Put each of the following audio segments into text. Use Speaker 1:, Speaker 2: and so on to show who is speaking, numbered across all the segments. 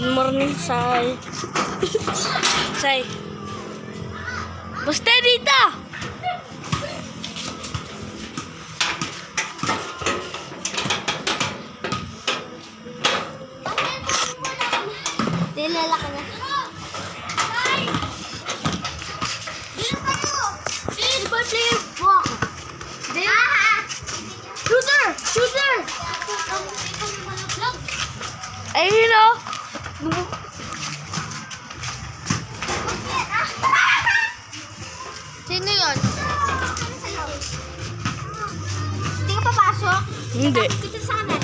Speaker 1: Good morning, Sai. Sai. Basta dito!
Speaker 2: Dilala ka na.
Speaker 1: Shooter! Shooter! Ayun o.
Speaker 2: Sino yun? Hindi ka papasok?
Speaker 1: Hindi.
Speaker 2: Dito sa kanan.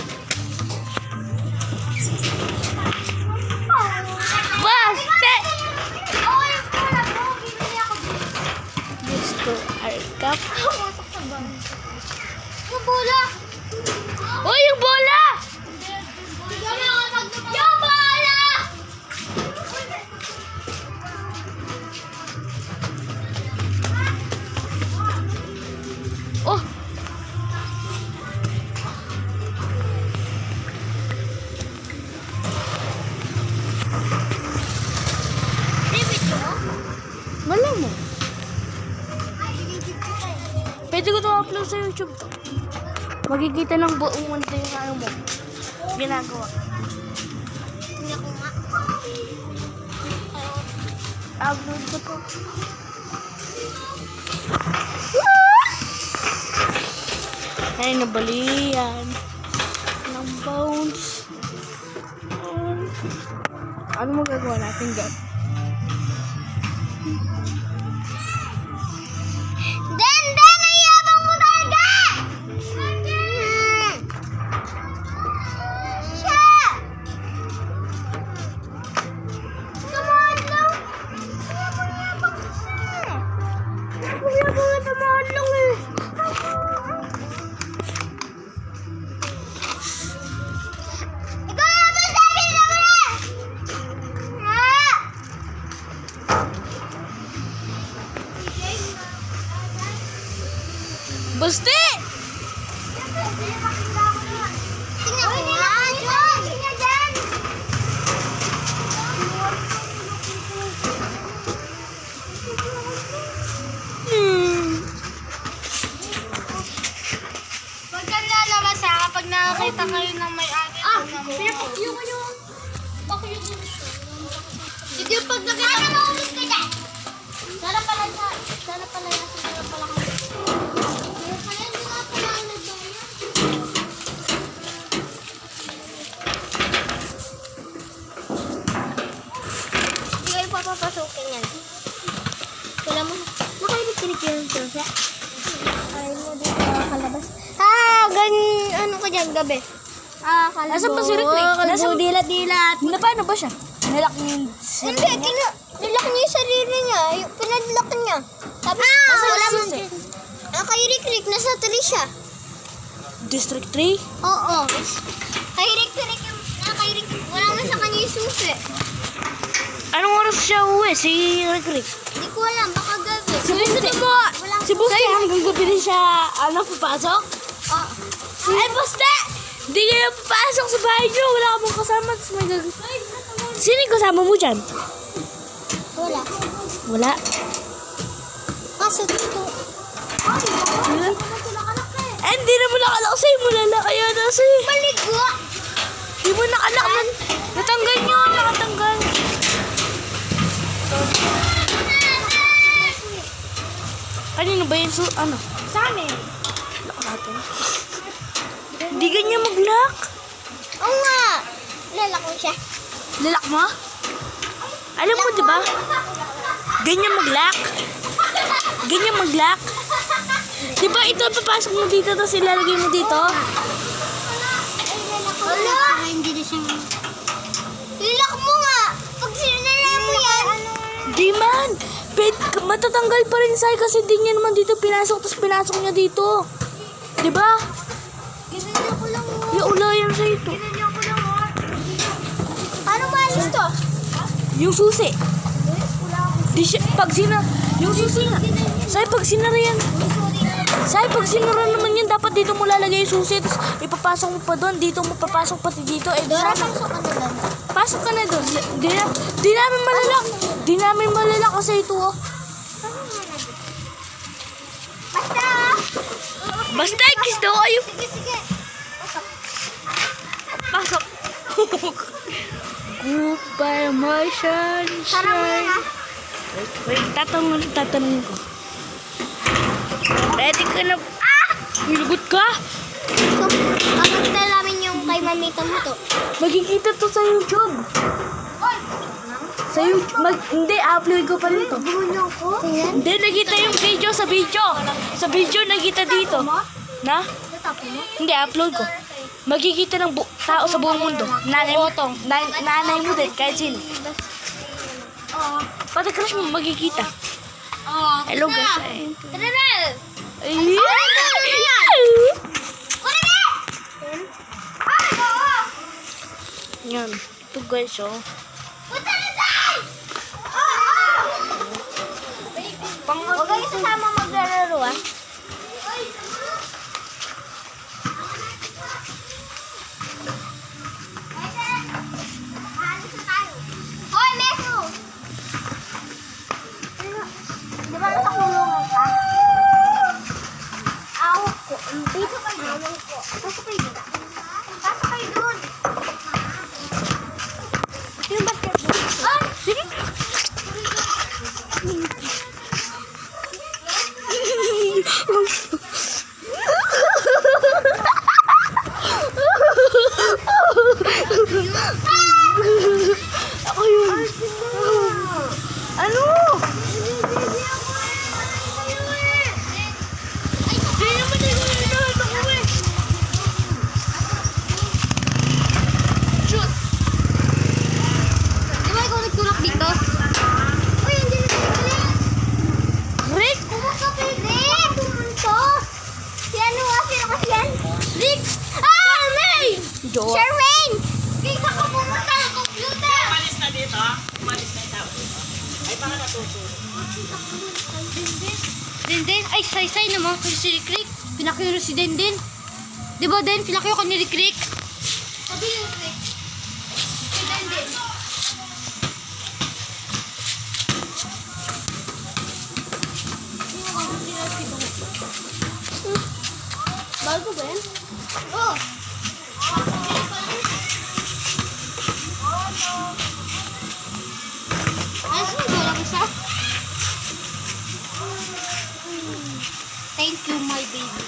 Speaker 1: Basta!
Speaker 2: Oo, yung bola mo. Bibili ako dito.
Speaker 1: Gusto Arcap.
Speaker 2: Pumasok sa bahay. Yung bola!
Speaker 1: Oh, yung bola!
Speaker 2: Yung bola!
Speaker 1: Oh!
Speaker 2: David mo?
Speaker 1: Wala mo.
Speaker 2: Ay, binigit ko tayo.
Speaker 1: Pwede ko ito upload sa YouTube to. Magkikita ng buong mundo yung ano mo. Ginagawa.
Speaker 2: Hindi ako nga.
Speaker 1: Upload ko to. Ay, nabali yan. Ng bounce. Ano magagawa natin dyan?
Speaker 2: Den! Ang yabang mo talaga! Siya! Come on lang! Yabang siya! Yabang na tamaan lang eh! Ikaw nga ba sabi na mo na?
Speaker 1: Basti!
Speaker 2: Tingnan ko nga! John! Tingnan dyan! Huwag kang lalabas ha kapag nakakita kayo ng may ate ko naman. Pinapakyo ko yun. Pakyo ko siya. Hindi yung pag nakita ko. Sana maubos ka dyan. Sana pala nasa sana pala kami. Sana pala hindi nga pala ang nagbayan. Hindi kayo papapasukin yan. Wala mo. Nakainig-kinig yun siya. Ayaw mo dito kalabas. Ano ka dyan gabi? Kalbo.
Speaker 1: Nasaan pa si Rick?
Speaker 2: Kalbo, dilat-dilat.
Speaker 1: Paano ba siya? Nalak niya yung...
Speaker 2: Hindi, nilak niya yung sarili niya. Pinadlock niya. Tapos, wala mo. Kay Rick, nasa tree siya.
Speaker 1: District 3?
Speaker 2: Oo. Kay Rick, wala mo sa kanya yung susi.
Speaker 1: Anong oras siya uwi? Si Rick?
Speaker 2: Hindi ko alam, baka gabi.
Speaker 1: Si Buste mo! Si Buste hanggang gabi din siya, papasok?
Speaker 2: Oo.
Speaker 1: Ay, Buste! Hindi kayo papasok sa bahay niyo. Wala ka mong kasama. Tapos may Sino yung kasama mo dyan?
Speaker 2: Wala.
Speaker 1: Wala.
Speaker 2: Kaso dito.
Speaker 1: Wala. Eh, hindi naman nakalak sa'yo. Mulala kaya na sa'yo.
Speaker 2: Maligo!
Speaker 1: Hindi mo nakalak man. Natanggal niyo. Nakatanggal. Kanino ba yun? Ano?
Speaker 2: Sa amin.
Speaker 1: Lock natin. Hindi ganyan mag-lock.
Speaker 2: Oo nga. Lalak mo siya.
Speaker 1: Lalak mo? Alam mo, di ba? Ganyan mag-lock. Ganyan mag-lock. Di ba ito papasok mo dito tapos ilalagay mo dito?
Speaker 2: Wala. Hindi na siya. Lalak mo nga. Pag sinala mo yan.
Speaker 1: Di man. Matatanggal pa rin sa'yo kasi di niya naman dito pinasok tapos pinasok niya dito. Di ba?
Speaker 2: Ginanyan ko lang.
Speaker 1: Yung ulayan sa'yo ito.
Speaker 2: Ginanyan ko lang. Paano maalis to?
Speaker 1: Yung susi. Di siya, pag yung susi nga. Sa'yo pag sinara yan. Sai, pag sinura naman yun, dapat dito mo lalagay yung susi, tapos ipapasok mo pa doon, dito mo papasok pati dito. Eh,
Speaker 2: Dora,
Speaker 1: sana-
Speaker 2: pasok ka na lang.
Speaker 1: pasok ka na doon. Di namin malalak. Di namin malalak kasi ito, oh.
Speaker 2: Basta!
Speaker 1: Basta, kiss daw kayo.
Speaker 2: Sige, sige.
Speaker 1: Pasok. Goodbye, my
Speaker 2: Sarap mo
Speaker 1: sunshine.
Speaker 2: na.
Speaker 1: Wait, tatanungin ko. Ready ka na? Nilugot ka?
Speaker 2: So, papagta namin yung kay mamita mo to.
Speaker 1: Magkikita to sa YouTube. Sa YouTube. Hindi, upload ko pa rin to.
Speaker 2: Gulo ko. Ayan.
Speaker 1: Hindi, nakita yung video sa video. Sa video, nakita dito. Na?
Speaker 2: Natapo mo?
Speaker 1: Hindi, upload ko. Magkikita ng tao sa buong mundo. Nanay mo. Nanay mo din, kahit sino.
Speaker 2: Oo.
Speaker 1: Pati crush mo, magkikita.
Speaker 2: Oo.
Speaker 1: Hello, guys.
Speaker 2: Tara na!
Speaker 1: Ay! Yan. Ito guys, oh.
Speaker 2: Punta na tayo! Huwag kayo sasama maglalaro, ah. Hoy, Meso! Di ba nakakulungan ka? Awak ko. Dito kayo. Awak ko. Pasok kayo dito. Pasok kayo dun. Yung basketball. Ah! Sige.
Speaker 1: Ako yun. Ano?
Speaker 2: Shoot! Di ba ikaw nagtulak dito? Uy, hindi na pwede.
Speaker 1: Rick!
Speaker 2: Kumusta pwede? Tumunto. Si ano nga? Sino kasi yan? Rick! Ah! May!
Speaker 1: Jowa.
Speaker 2: Charmaine! Kaysa ka pumunta ng computer!
Speaker 3: Umalis na dito, ha? Umalis na yung tao dito. Ay, baka natutulog.
Speaker 2: Denden, ay say-say naman kay si Rick. Pinakyo si Denden. Di ba Den, pinakyo ka ni Rick? Sabi ni Rick. Si Denden. Bago ba yan? Oo. Ay, sino ba lang isa? Thank you, my baby.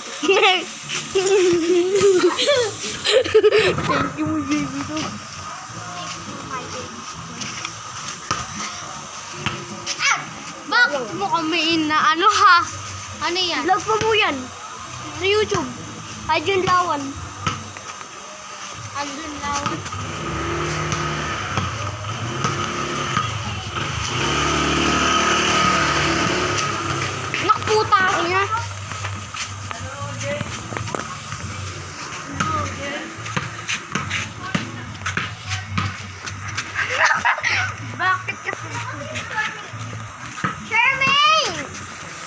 Speaker 1: Thank you, my baby.
Speaker 2: My baby. Ah! Bakit mo kami na ano ha? Ano yan?
Speaker 1: Vlog pa mo yan. Sa YouTube. Ajun Lawan.
Speaker 2: Andun lawan. Nakputa ako niya. Bakit kasi? Charmaine!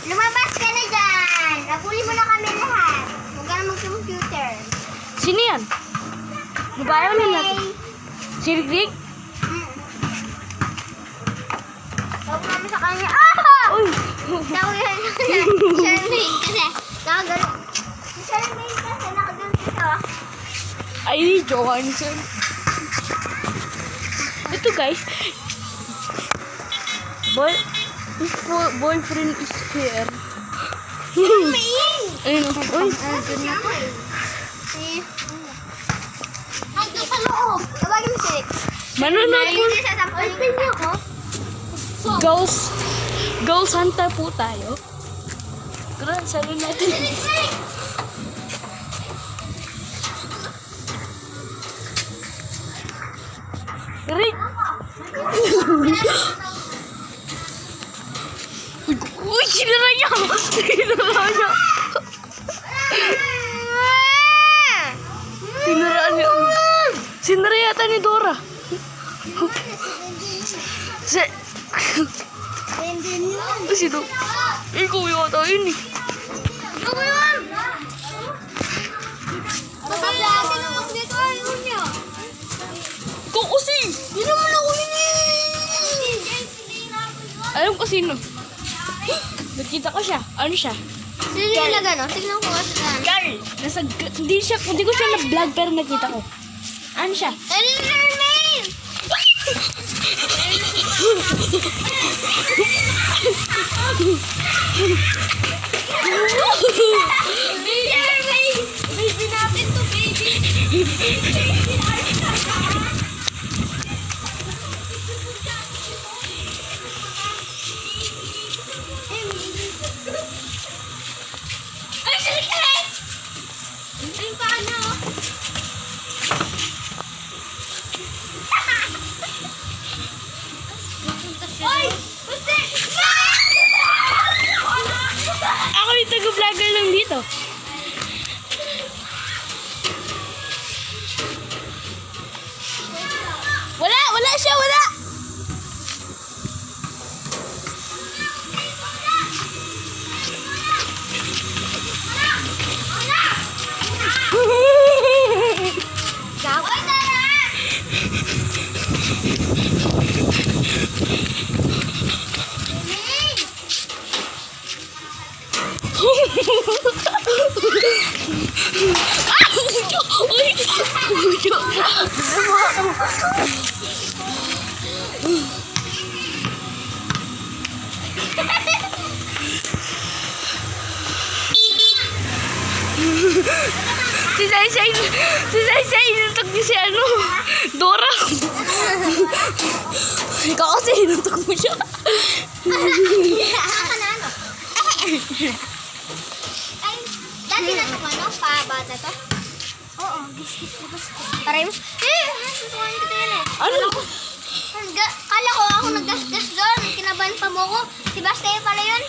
Speaker 2: Lumabas ka na dyan! Napuli mo na kami lahat. Huwag ka na mag-computer.
Speaker 1: Sino yan? Babayaw na natin. Si Rick?
Speaker 2: Tawag namin sa kanya. Ah!
Speaker 1: Uy!
Speaker 2: Tawag namin sa kanya. Charmaine kasi. Nakagano. Si Charmaine kasi nakagano siya.
Speaker 1: Ay, Johansson. Ito guys. His boyfriend is here.
Speaker 2: Charmaine!
Speaker 1: Ayun. Uy.
Speaker 2: Andun na po. Andun sa loob. Tawagin mo si Rick.
Speaker 1: Manonood po.
Speaker 2: Ayun, sasampalin kita ako.
Speaker 1: Ghost hunter po tayo. Grand, salo natin. Rick! Uy, sinara niya! Sinara niya! Sinara niya. Sinara yata ni Dora.
Speaker 2: Denden yun.
Speaker 1: Sino? Ikaw yata yun eh.
Speaker 2: Ikaw yun!
Speaker 1: Alam ko sino. Nakita ko siya. Ano siya?
Speaker 2: Sino yung nagano? Tignan ko nga saan.
Speaker 1: Carl! Hindi ko siya na-vlog pero nakita ko. Ano siya?
Speaker 2: Enderman! Enderman! Baby natin to, baby! Ay, silikit! Ayun pa ano? Ay! Puti!
Speaker 1: Ako yung taga-vlogger lang dito. Wala siya, wala!
Speaker 2: Gawin na na!
Speaker 1: Si Sai, inutok niyo si ano, Dora. Ikaw kasi inutok mo siya.
Speaker 2: Saan ka na ano? Ay, dati na itong ano, pabata to? Oo, biscuit. Paray mo? Susukain kita yan eh.
Speaker 1: Ano?
Speaker 2: Kala ko ako naggasgas doon. Kinabahan pa mo ko. Si Bastay pala yun.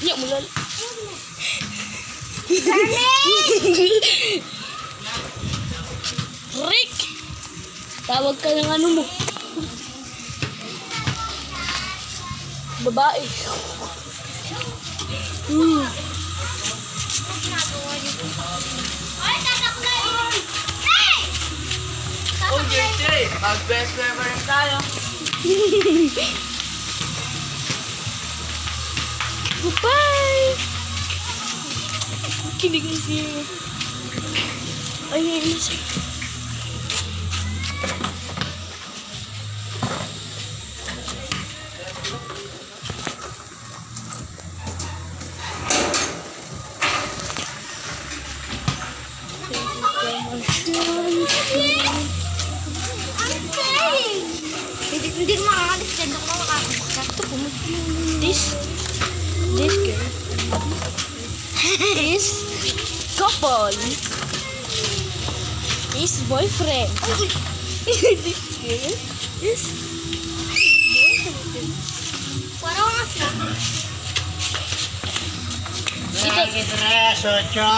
Speaker 1: Iya, mulal. Rick! Tawag ka ng ano mo. Babae.
Speaker 2: Ay, tatakulay! Hey!
Speaker 3: Oh, JJ! Mag-best friend rin tayo.
Speaker 1: Bye! Kinig na siya. Ay, ay, siya.
Speaker 2: Hindi ko makakalis dyan. Ako makakalis.
Speaker 1: This girl is couple. Is boyfriend. This girl is boyfriend.
Speaker 2: Parang nga siya.
Speaker 3: Dito.